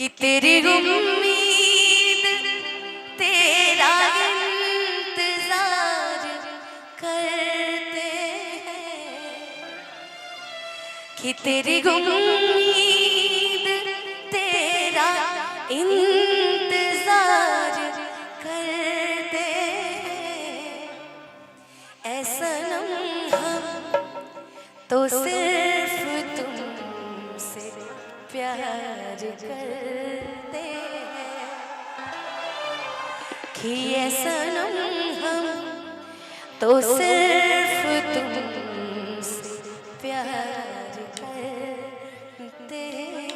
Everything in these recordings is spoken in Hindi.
कि तेरी उम्मीद तेरा इंतजार करते हैं, कि तेरी उम्मीद तेरा इंतजार करते हैं। ऐसा हम तो सिर्फ तुमसे प्यार करते हैं, कि ऐसा हम तो सिर्फ तुमसे प्यार करते हैं।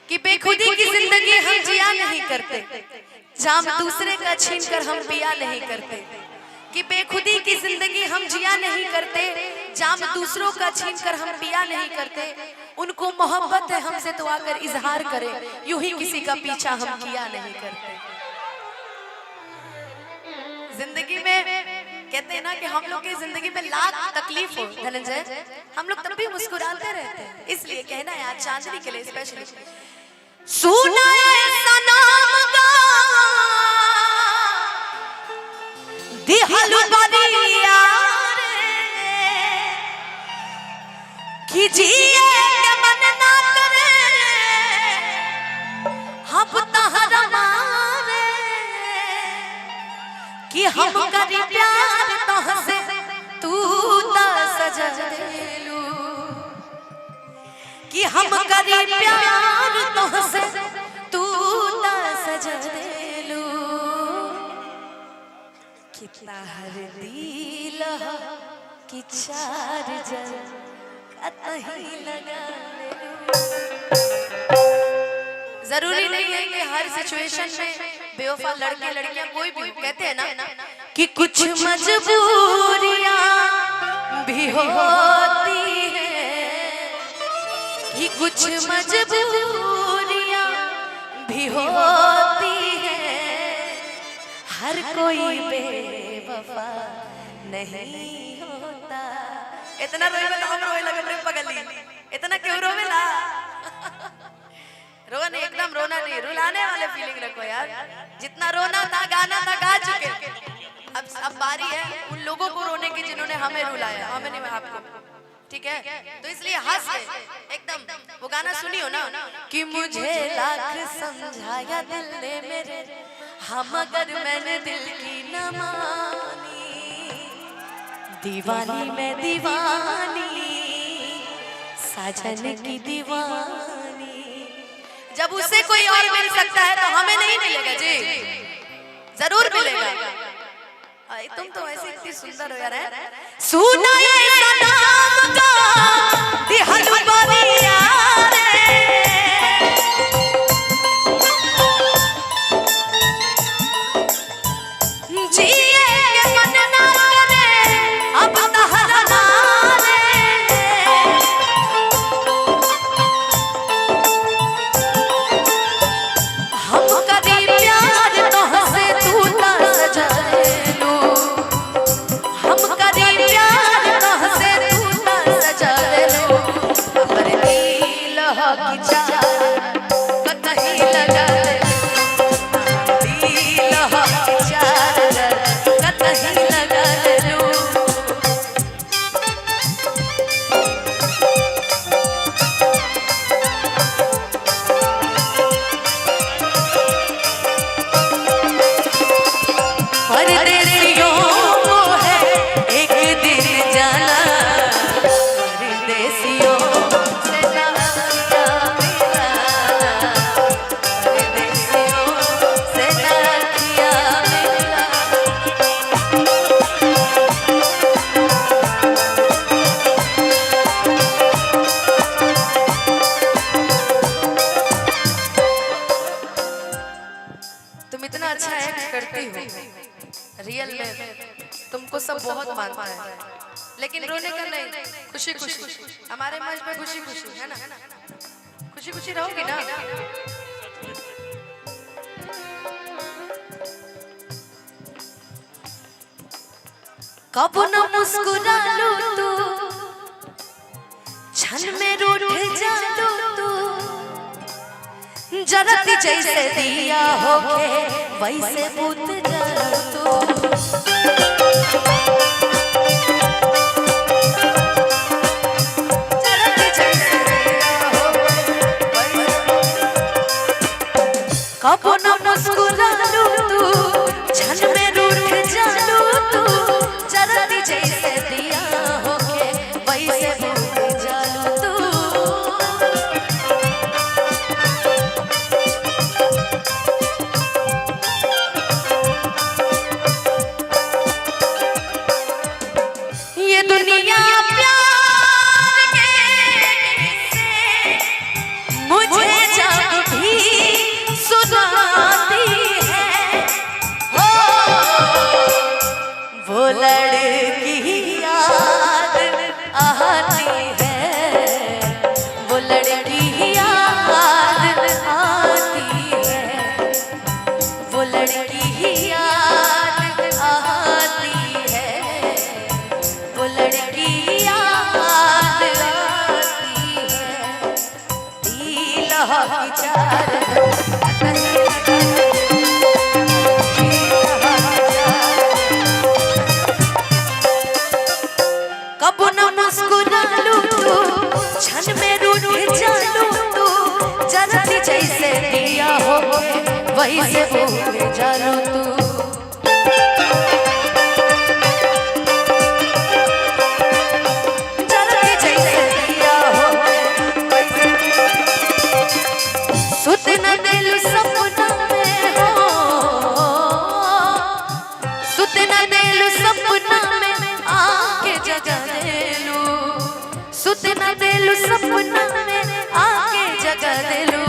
कि बेखुदी की जिंदगी हम जिया नहीं करते, जाम दूसरे का छीन कर हम पिया नहीं करते। कि बेखुदी की जिंदगी हम जिया नहीं करते, जाम दूसरों का छीन कर हम पिया नहीं करते। उनको मोहब्बत है हमसे तो आकर इजहार करे, यूं ही किसी का पीछा हम किया नहीं करते। जिंदगी में कहते हैं ना कि हम लोग की जिंदगी में लाख तकलीफ हो धनंजय, हम लोग तब भी मुस्कुराते रहते हैं। इसलिए कहना है आज चांदनी के लिए स्पेशली सुना सनम गा दिहल बरिया कि जिए के मन ना करे हम तहरा मारे, कि हम करी प्यार तोहसे तू ता सजा देलू, कि हम करी प्यार तोहसे तू ता सजा देलू। कितना हर दिल कि चार जन कतही लगा लेलू। जरूरी नहीं है कि हर सिचुएशन में बेवफा लड़के लड़कियां कोई भी कहते हैं ना कि कुछ मजबूरियां भी होती हैं, कि कुछ मजबूरियां भी होती हैं। हर कोई बेवफा नहीं होता। इतना रोए तो हम रोए लगे रे पगली, इतना क्यों रोवेला? रोना एकदम रोना नहीं, रुलाने वाले फीलिंग रखो यार। जितना रोना था गाना था गा चुके, अब बारी है उन लोगों को रोने की जिन्होंने हमें रुलाया, हमें नहीं आपको, ठीक है? तो इसलिए हंस के एकदम वो गाना सुनियो ना कि मुझे लाख समझाया दिल ने मेरे, हम अगर मैंने दिल की न मानी, दीवानी मैं दीवानी साजन की दीवानी। जब उससे कोई और मिल सकता है तो हमें नहीं मिलेगा जी, जरूर मिलेगा। तुम तो ऐसे इतनी सुंदर हो यार। सुना ये सनम का दिहल बरिया रे, जिए के मन ना करे अब तहरा नारे, हम करी प्यार तोहसे तू ता सजा देलू, हम करी प्यार तोहसे तू ता सजा देलू। हमर दिल की चार कतही लगा देलू, दिल की चार कतही लगा देलू। परदेसियों को है एक दिन जाना, परदेसियों से ना किया मिलाना, परदेसियों से ना किया मिलाना। तुम इतना अच्छा एक्ट करती हो, रियल में तुमको सब बहुत मानता है, लेकिन रोने का नहीं, खुशी खुशी हमारे मंच पे खुशी खुशी है ना, खुशी खुशी रहोगी ना। कब न मुस्कुरा लो तू, क्षण में रूठ जा लो तू, जरती जैसे दिया होके वैसे बुत जल तू। जरती जैसे दिया होके कबो न मुस्कुरालू तू, क्षण में रूठ जालू तू। जरती जैसे दिया होके वैसे बुत जल तू। दुनिया प्यार के से मुझे जब भी सुनाती है, हो वो लड़की याद आती है, वो लड़की याद आती है, वो लड़की याद आती है, वो लड़की याद आती है। दिल विचार कबो न मुस्कुरालू तू, क्षण में रूठ जालू तू। जरती जैसे दिया हो वैसे बुझ जालू तू। सुत न दिल सपना में हो, सुत न दिल सपना में आके जगा देलू। सुत न दिल सपना में आके जगा देलू।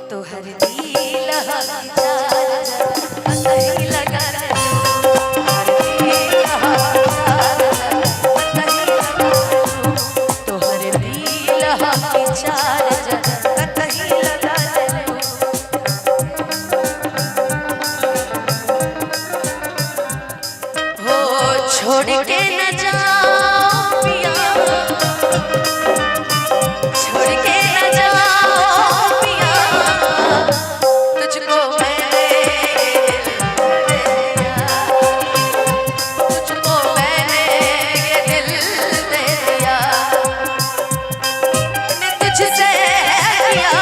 तोहर दिल नहीं लगा तोहर दिल चार छोड़ के न जाओ पिया, छोड़ के न जाओ पिया। तुझको मैंने तुझको मैंने ये दिल दे दिया, मैंने तुझसे किया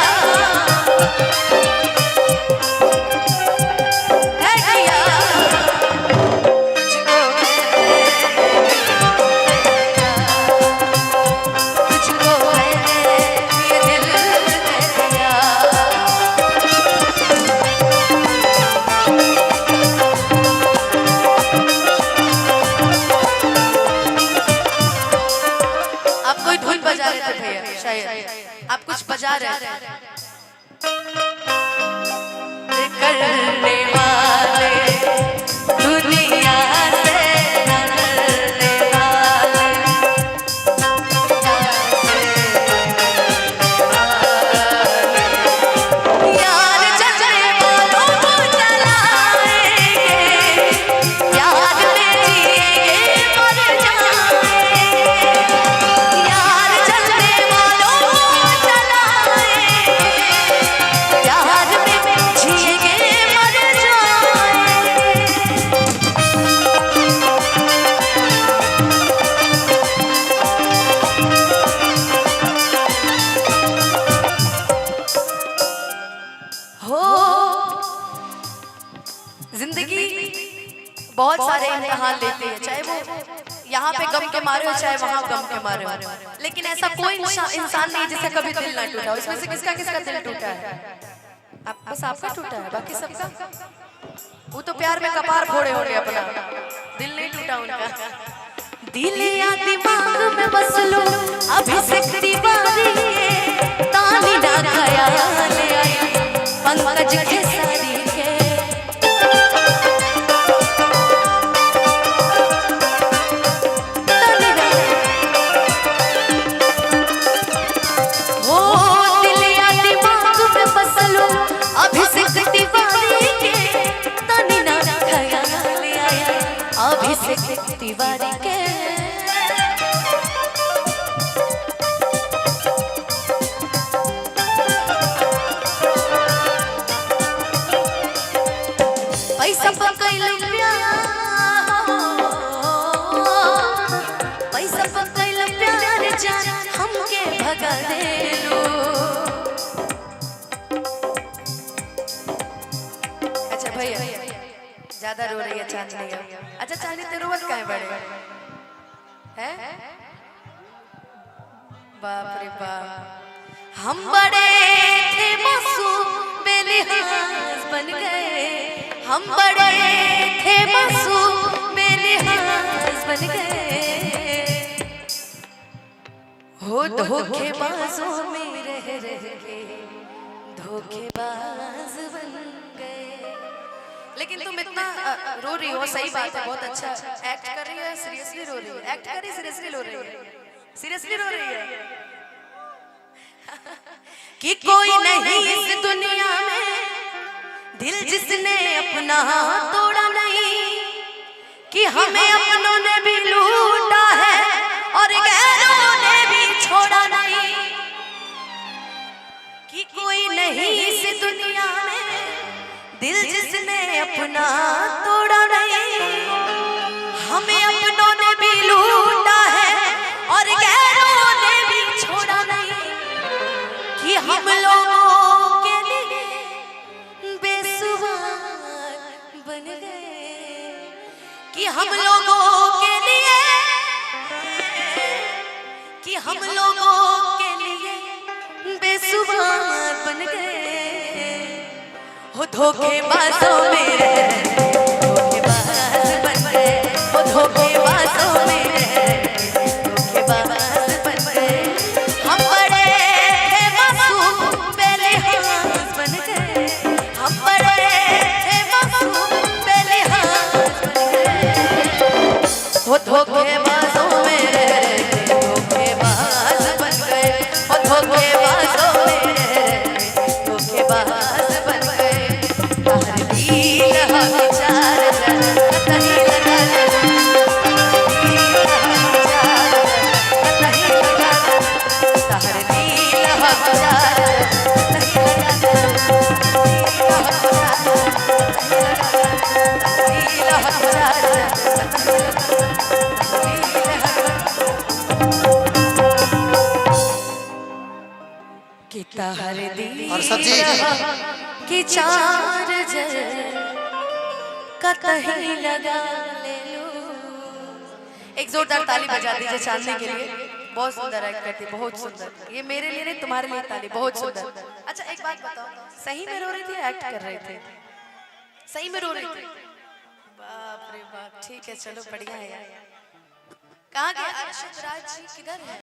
आप कुछ बजा रहे करने वाले दुनिया से न डरने वाले, यार चलने वालों को चलाएंगे, यार में जिएंगे मर जाएंगे। यार चलने वालों को चलाएंगे, यार में जिएंगे मर जाएंगे। हो जिंदगी बहुत सारे इम्तिहान लेते हैं, चाहे वो यहाँ पे गम के मारे हो चाहे वहाँ गम के मारे हो, लेकिन ऐसा कोई इंसान नहीं जिसका कभी दिल ना टूटा हो। इसमें से किसका किसका दिल टूटा है? बस आपका टूटा है, बाकी सबका वो तो प्यार में कपार फोड़े हो गए, अपना दिल नहीं टूटा उनका। दिल या दिमाग में बस लो अभिषेक तिवारी, तानी ना ख्याल आई पंकज खेसारी के। वो दिल या दिमाग में बस लो अभिषेक तिवारी के, तानी ना ख्याल आया अभिषेक तिवारी के। चांदनी अब। अच्छा चांदनी तेरे रोवत काहे बड़े हैं? बाप रे बाप, हम बड़े थे मासूम बेलिहाज बन गए, हम बड़े थे मासूम बेलिहाज बन गए, हो धोखेबाजों में रह के धोखेबाज बन गए। लेकिन तुम इतना रो रही हो, सही बात है, बहुत अच्छा एक्ट कर रही है, सीरियसली रो रही है, एक्ट कर रही, सीरियसली रो रही है, सीरियसली रो रही है कि कोई नहीं इस दुनिया में दिल जिसने अपना तोड़ा नहीं, कि हमें अपनों ने भी लूटा है और गैरों ने भी छोड़ा नहीं, कि कोई नहीं इस दुनिया में दिल जिसने अपना तोड़ा नहीं, हमें अपनों ने भी लूटा है और गैरों ने भी छोड़ा नहीं, कि हम लोगों के लिए बेसुमार बन गए, कि हम लोगों के लिए, कि हम लोगों के लिए बेसुमार बन गए, हो धोखेबाजों में धोखेबाज बन गए, हो धोखेबाजों में धोखेबाज बन गए, हम बड़े थे मासूम बेलिहाज बन गए, हम बड़े थे मासूम बेलिहाज बन गए, हो धोखेबाजों में धोखेबाज बन गए, हो धोखेबाजों में धोखेबाज बन गए, तार दिल हा विचार कहीं लगा कहीं लगा, तार दिल हा विचार कहीं कि तार दिल की चार जल कहीं लगा ले लो। एक जोरदार ताली बजा दीजिए चांदनी के लिए, बहुत सुंदर एक्ट करती, बहुत सुंदर। ये मेरे लिए नहीं, तुम्हारे लिए ताली, बहुत सुंदर। अच्छा एक बात बताओ, सही में रो रही थी, एक्ट कर रहे थे? सही में रो रही थी? बाप रे बाप, ठीक है चलो बढ़िया है। कहाँ गए अरशद राज जी, किधर है?